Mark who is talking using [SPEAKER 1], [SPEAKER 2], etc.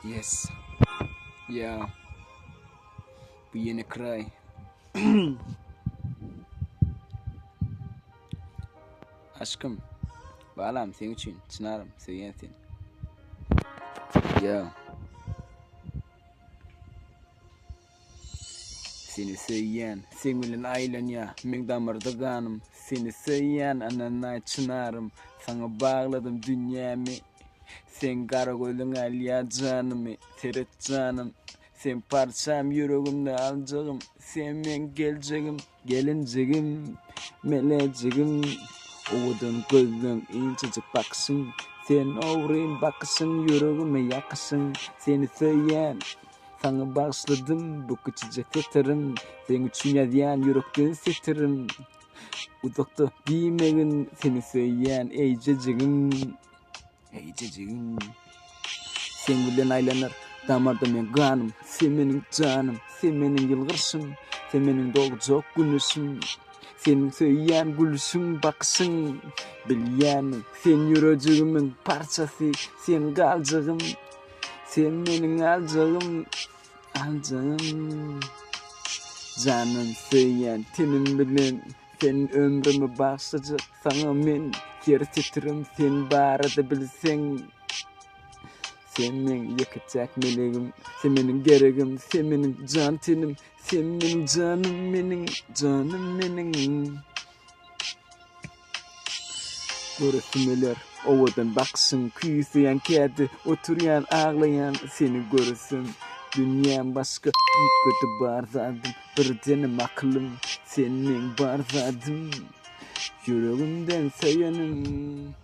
[SPEAKER 1] Yes. Ya. Bu yeni kray. Aşkım. Bağlam senin için. Çınarım. Sevyen seni. Ya. Seni sevyen. Sevgilin ailen ya. Min damardaganım. Seni sevyen. Ananay çınarım. Sana bağladım dünyamı. Sen karakoydun alya canımı. Teret canım. Sen parçam yüreğimde alacağım. Sen ben geleceğim. Gelinceğim. Meleceğim. Oğudun gözün incecik baksın. Sen uğrayın bakısın. Yüreğime yakasın. Seni söyleyen. Sana başladım bu küçücük yeterim. Sen için yadiyan yürekten setirim. Uzakta bilmeyin seni söyleyen ey cacığım. Ey cacığım. Sen bilen aylanır damarda men kanım. Sen benim canım. Sen benim yılgırsın. Sen benim doğacak güneşim. Senin söyleyen gülüşün baksın. Bilyen sen yüreğimin parçası. Sen kalacağım. Sen benim alacağım. Alacağım. Canım söyleyen tenim bilen. Sen ömrümü başlayacak sana men. Yer titrim sen barada bilsen. Sen benim yakacak meleğim. Sen benim gereğim. Sen benim can tenim. Sen benim canım benim. Canım benim. Görürsünler ovadan baksın. Küyüseyen kedi oturuyan ağlayan seni görürsün. Dünyam başka bir kötü barzadım. Bir denem aklım senin barzadım. Yüreğimden sayanım.